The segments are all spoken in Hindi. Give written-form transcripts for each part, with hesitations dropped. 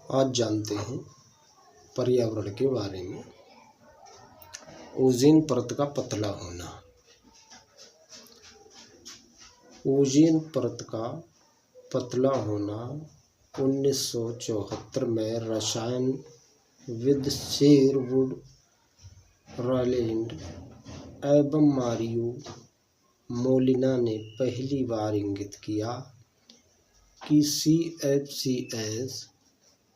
आज जानते हैं पर्यावरण के बारे में। ओजोन परत का पतला होना। ओजोन परत का पतला होना 1974 में रसायनविद शेरवुड रॉलैंड एवं मारियो मोलिना ने पहली बार इंगित किया कि CFCs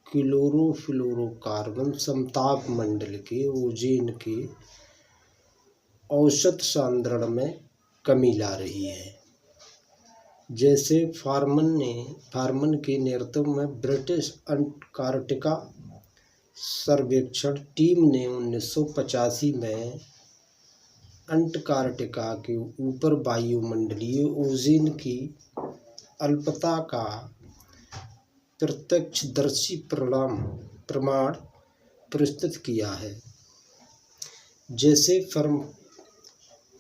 क्लोरोफ्लोरोकार्बन समताप मंडल के ओजोन के औसत सांद्रण में कमी ला रही है। जैसे फार्मन के नेतृत्व में ब्रिटिश अंटार्कटिका सर्वेक्षण टीम ने 1985 में अंटार्कटिका के ऊपर वायुमंडलीय ओजोन की अल्पता का प्रत्यक्षदर्शी प्रमाण प्रस्तुत किया है। जैसे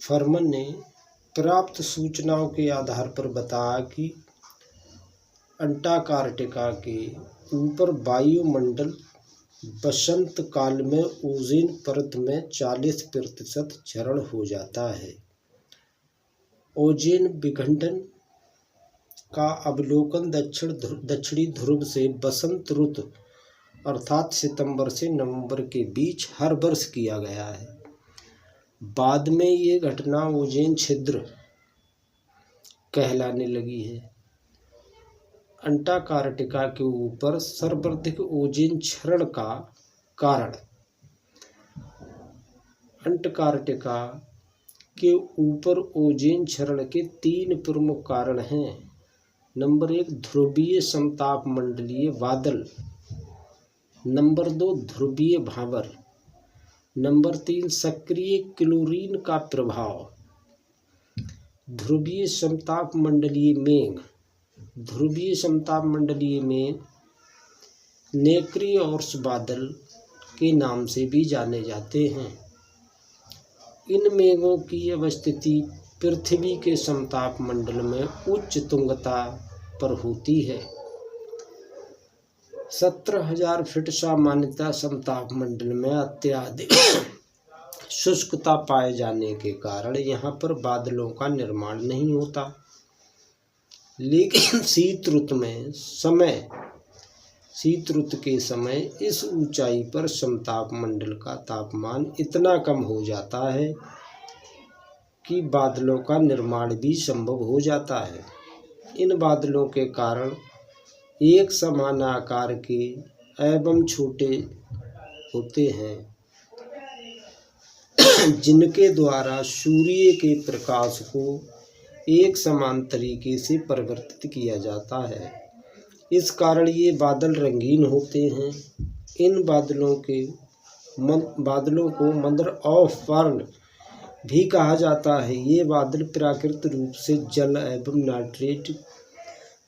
फर्मन ने प्राप्त सूचनाओं के आधार पर बताया कि अंटार्कटिका के ऊपर वायुमंडल वसंत काल में ओजोन परत में 40% क्षरण हो जाता है। ओजोन विखंडन का अवलोकन दक्षिणी ध्रुव से वसंत ऋतु अर्थात सितंबर से नवंबर के बीच हर वर्ष किया गया है। बाद में ये घटना ओजोन छिद्र कहलाने लगी है। अंटार्कटिका के ऊपर सर्वाधिक ओजोन क्षरण का कारण। अंटार्कटिका के ऊपर ओजोन क्षरण के 3 प्रमुख कारण हैं। नंबर 1 ध्रुवीय समताप मंडलीय बादल। नंबर 2 ध्रुवीय भावर। नंबर 3 सक्रिय क्लोरीन का प्रभाव। ध्रुवीय समताप मंडलीय मेघ। ध्रुवीय समताप मंडलीय मेघ नेक्रियोर्स बादल के नाम से भी जाने जाते हैं। इन मेघों की अवस्थिति पृथ्वी के समताप मंडल में उच्च तुंगता पर होती है। 17,000 फीट सामान्यतः समताप मंडल में अत्यधिक शुष्कता पाए जाने के कारण यहाँ पर बादलों का निर्माण नहीं होता। लेकिन शीत ऋतु के समय इस ऊंचाई पर समताप मंडल का तापमान इतना कम हो जाता है कि बादलों का निर्माण भी संभव हो जाता है। इन बादलों के कारण एक समान आकार के एवं छोटे होते हैं, जिनके द्वारा सूर्य के प्रकाश को एक समान तरीके से परिवर्तित किया जाता है। इस कारण ये बादल रंगीन होते हैं। इन बादलों को मदर ऑफ पर्ल भी कहा जाता है। ये बादल प्राकृतिक रूप से जल एवं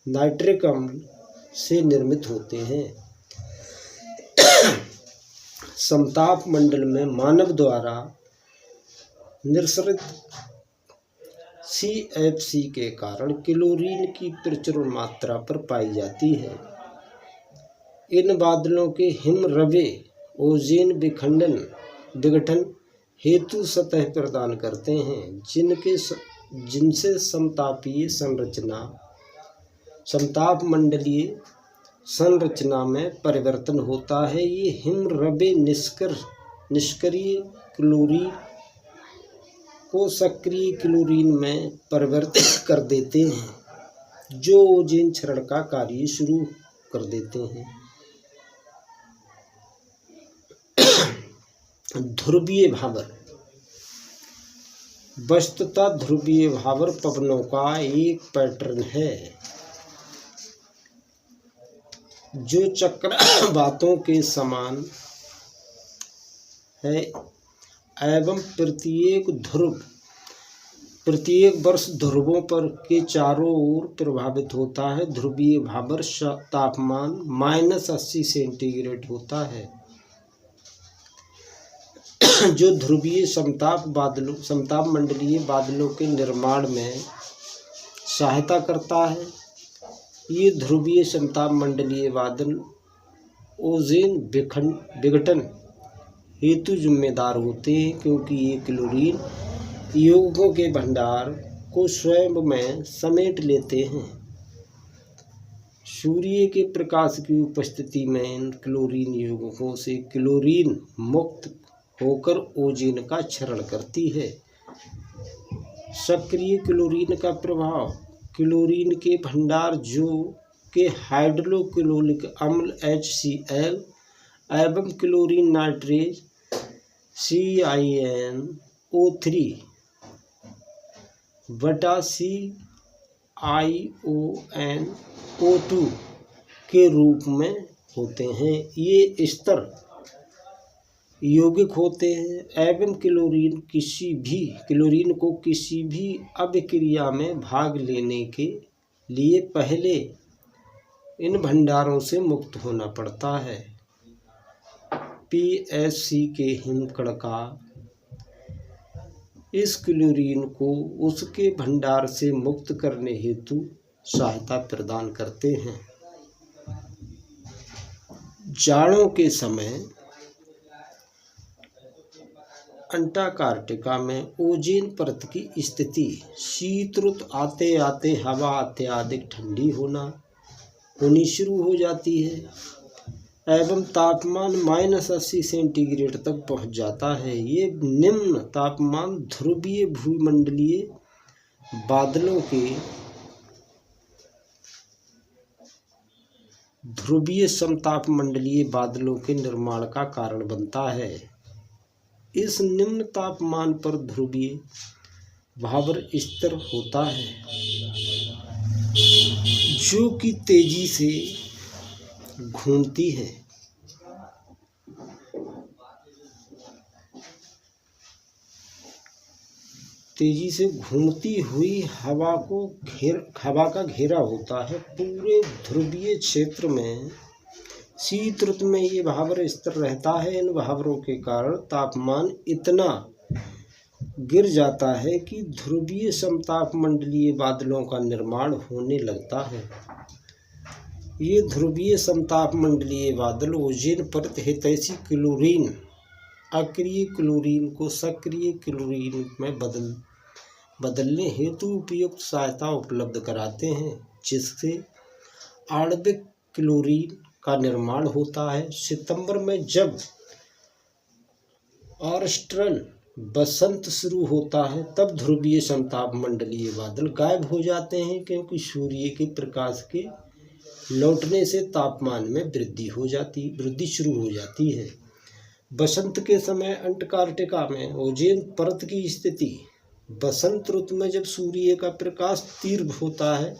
नाइट्रिक अम्ल से निर्मित होते हैं। समताप मंडल में मानव द्वारा निःसृत CFC के कारण क्लोरीन की प्रचुर मात्रा पर पाई जाती है। इन बादलों के हिमरवे ओजोन विघटन हेतु सतह प्रदान करते हैं, जिनसे समताप मंडलीय संरचना में परिवर्तन होता है। ये हिमरवे निष्क्रिय क्लोरीन को सक्रिय क्लोरीन में परिवर्तित कर देते हैं, जो ओजोन क्षरण का कार्य शुरू कर देते हैं। ध्रुवीय भावर। वस्तुतः ध्रुवीय भावर पवनों का एक पैटर्न है जो चक्रवातों के समान है एवं प्रत्येक वर्ष ध्रुवों पर के चारों ओर प्रभावित होता है। ध्रुवीय भावर तापमान -80 सेंटीग्रेड होता है, जो ध्रुवीय समताप मंडलीय बादलों के निर्माण में सहायता करता है। ये ध्रुवीय समताप मंडलीय बादल ओजोन विघटन हेतु जिम्मेदार होते हैं, क्योंकि ये क्लोरीन यौगिकों के भंडार को स्वयं में समेट लेते हैं। सूर्य के प्रकाश की उपस्थिति में इन क्लोरीन यौगिकों से क्लोरीन मुक्त होकर ओजोन का क्षरण करती है। सक्रिय क्लोरीन का प्रभाव: क्लोरीन के भंडार जो के हाइड्रोक्लोरिक अम्ल HCl एवं क्लोरीन नाइट्रेज ClNO3 बटा ClO2 के रूप में होते हैं। ये स्तर यौगिक होते हैं एवं क्लोरीन को किसी भी अभिक्रिया में भाग लेने के लिए पहले इन भंडारों से मुक्त होना पड़ता है। PSC के हिमकणिका इस क्लोरीन को उसके भंडार से मुक्त करने हेतु सहायता प्रदान करते हैं। जाड़ों के समय अंटार्कटिका में ओजोन परत की स्थिति: शीत ऋतु आते आते हवा अत्यधिक ठंडी होनी शुरू हो जाती है एवं तापमान -80 सेंटीग्रेड तक पहुंच जाता है। ये निम्न तापमान ध्रुवीय भूमंडलीय बादलों के ध्रुवीय समतापमंडलीय बादलों के निर्माण का कारण बनता है। इस निम्न तापमान पर ध्रुवीय भावर स्थिर होता है, जो कि तेजी से घूमती है। तेजी से घूमती हुई हवा का घेरा होता है। पूरे ध्रुवीय क्षेत्र में शीत ऋतु में ये भावर स्थिर रहता है। इन भावरों के कारण तापमान इतना गिर जाता है कि ध्रुवीय समतापमंडलीय बादलों का निर्माण होने लगता है। ये ध्रुवीय समतापमंडलीय बादल ओजोन परत हितैषी क्लोरीन अक्रिय क्लोरीन को सक्रिय क्लोरीन में बदलने हेतु उपयुक्त सहायता उपलब्ध कराते हैं, जिससे आणविक क्लोरीन का निर्माण होता है। सितंबर में जब ऑस्ट्रल बसंत शुरू होता है, तब ध्रुवीय समतापमंडलीय बादल गायब हो जाते हैं, क्योंकि सूर्य के प्रकाश के लौटने से तापमान में वृद्धि शुरू हो जाती है। बसंत के समय अंटार्कटिका में ओजोन परत की स्थिति: बसंत ऋतु में जब सूर्य का प्रकाश तीव्र होता है,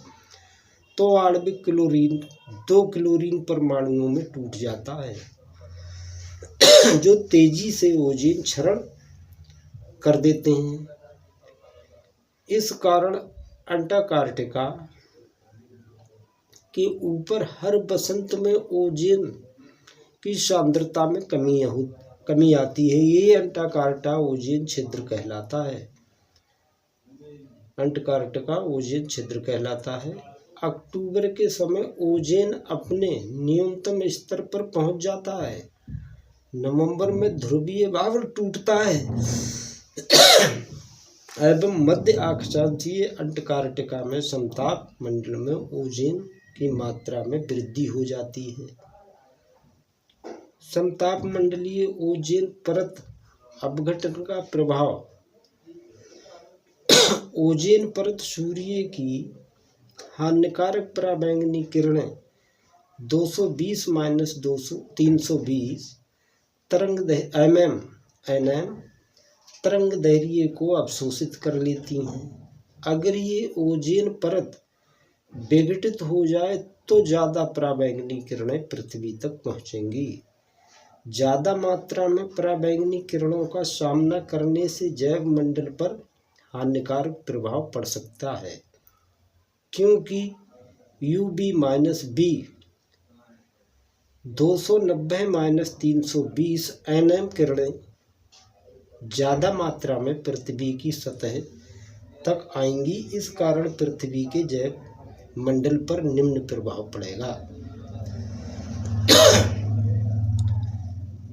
तो आणविक क्लोरीन 2 क्लोरीन परमाणुओं में टूट जाता है, जो तेजी से ओजोन क्षरण कर देते हैं। इस कारण अंटार्कटिका के ऊपर हर बसंत में ओजोन की सांद्रता में कमी आती है। ये अंटार्कटिका ओजोन छिद्र कहलाता है। अंटार्कटिका ओजोन छिद्र कहलाता है। अक्टूबर के समय ओजोन अपने न्यूनतम स्तर पर पहुंच जाता है। नवंबर में ध्रुवीय भावर टूटता है एवं मध्य अक्षांशीय अंटार्कटिका में समताप मंडल में ओजोन की मात्रा में वृद्धि हो जाती है। समताप मंडलीय ओजोन परत अपघटन का प्रभाव: ओजोन परत सूर्य की हानिकारक पराबैंगनी किरणें 220-320 तरंग दैर्घ्य को अवशोषित कर लेती हैं। अगर ये ओजोन परत विघटित हो जाए तो ज़्यादा पराबैंगनी किरणें पृथ्वी तक पहुँचेंगी। ज़्यादा मात्रा में पराबैंगनी किरणों का सामना करने से जैव मंडल पर हानिकारक प्रभाव पड़ सकता है, क्योंकि UV-B 290-320 nm किरणें ज़्यादा मात्रा में पृथ्वी की सतह तक आएंगी। इस कारण पृथ्वी के जैव मंडल पर निम्न प्रभाव पड़ेगा।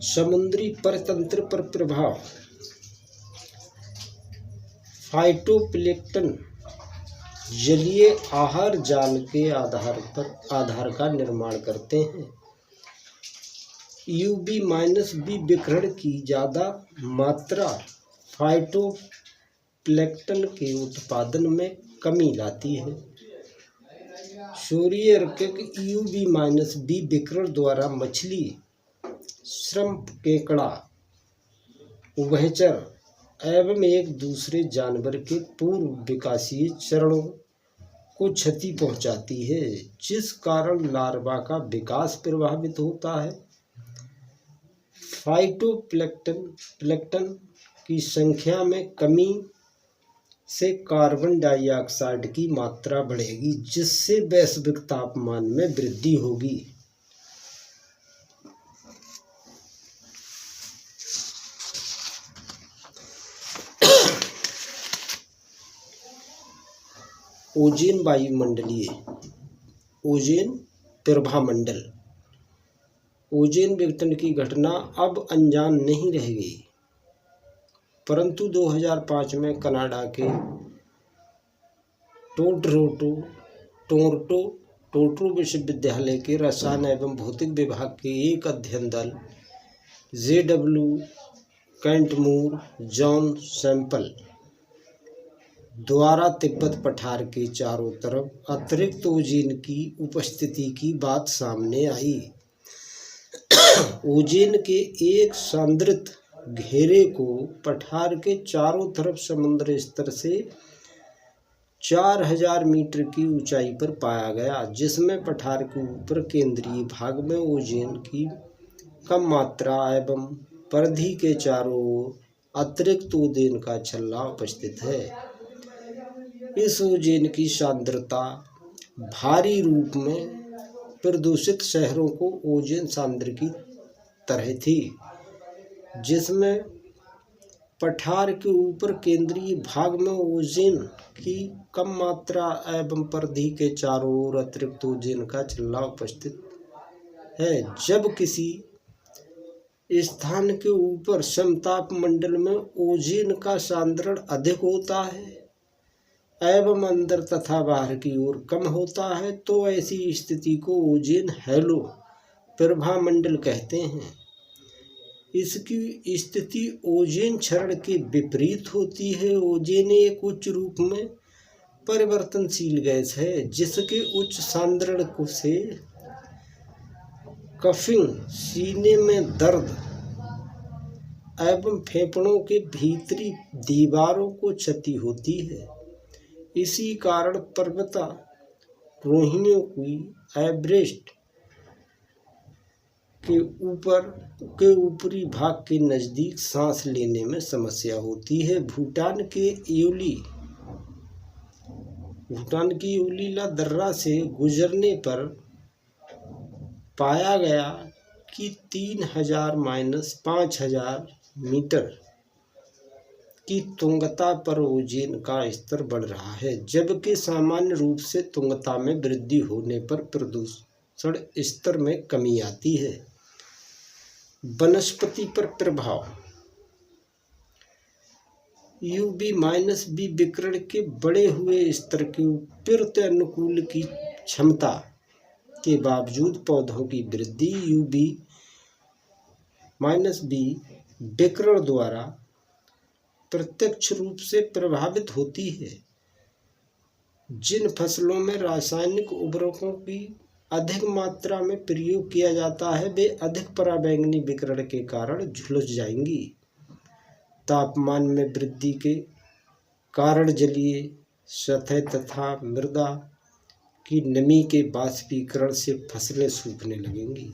समुद्री परतंत्र पर प्रभाव। फाइटोप्लैंक्टन जलीय आहार जाल के आधार का निर्माण करते हैं। UV-B विकिरण की ज़्यादा मात्रा फाइटोप्लैंक्टन के उत्पादन में कमी लाती है। सूर्यरश्मि UV-B विकिरण द्वारा मछली, श्रिम्प, केकड़ा, उभयचर एवं एक दूसरे जानवर के पूर्व विकासीय चरणों को क्षति पहुंचाती है, जिस कारण लार्वा का विकास प्रभावित होता है। फाइटोप्लैंक्टन की संख्या में कमी से कार्बन डाइऑक्साइड की मात्रा बढ़ेगी, जिससे वैश्विक तापमान में वृद्धि होगी। ओजोन वायुमंडलीय ओजोन प्रभामंडल। ओजोन विघटन की घटना अब अनजान नहीं रह गई, परंतु 2005 में कनाडा के टोरंटो विश्वविद्यालय के रसायन एवं भौतिक विभाग के एक अध्ययन दल JW कैंटमूर जॉन सैंपल द्वारा तिब्बत पठार के चारों तरफ अतिरिक्त ओजोन की उपस्थिति की बात सामने आई। ओजोन के एक सांद्रित घेरे को पठार के चारों तरफ समुद्र स्तर से 4000 मीटर की ऊंचाई पर पाया गया, जिसमें पठार के ऊपर केंद्रीय भाग में ओजोन की कम मात्रा एवं परिधि के चारों ओर अतिरिक्त ओजोन का छल्ला उपस्थित है। इस ओजोन की सांद्रता भारी रूप में प्रदूषित शहरों को ओजोन सांद्र की तरह थी, जिसमें पठार के ऊपर केंद्रीय भाग में ओजोन की कम मात्रा एवं परिधि के चारों ओर अतिरिक्त ओजोन का छल्ला उपस्थित है। जब किसी स्थान के ऊपर समताप मंडल में ओजोन का सांद्रण अधिक होता है एवं अंदर तथा बाहर की ओर कम होता है, तो ऐसी स्थिति को ओजोन हैलो प्रभामंडल कहते हैं। इसकी स्थिति ओजोन क्षरण के विपरीत होती है। ओजोन एक उच्च रूप में परिवर्तनशील गैस है, जिसके उच्च सांद्रण से कफिंग, सीने में दर्द एवं फेफड़ों के भीतरी दीवारों को क्षति होती है। इसी कारण पर्वतारोहियों की एवरेस्ट के ऊपरी भाग के नज़दीक सांस लेने में समस्या होती है। भूटान की योलीला दर्रा से गुजरने पर पाया गया कि 3000-5000 मीटर की तुंगता पर ओजोन का स्तर बढ़ रहा है, जबकि सामान्य रूप से तुंगता में वृद्धि होने पर प्रदूषण स्तर में कमी आती है। वनस्पति पर प्रभाव। UV-B विकिरण के बढ़े हुए स्तर के प्रति अनुकूल की क्षमता के बावजूद पौधों की वृद्धि UV-B विकिरण द्वारा प्रत्यक्ष रूप से प्रभावित होती है। जिन फसलों में रासायनिक उर्वरकों की अधिक मात्रा में प्रयोग किया जाता है, वे अधिक पराबैंगनी विकिरण के कारण झुलस जाएंगी। तापमान में वृद्धि के कारण जलीय सतह तथा मृदा की नमी के बाष्पीकरण से फसलें सूखने लगेंगी।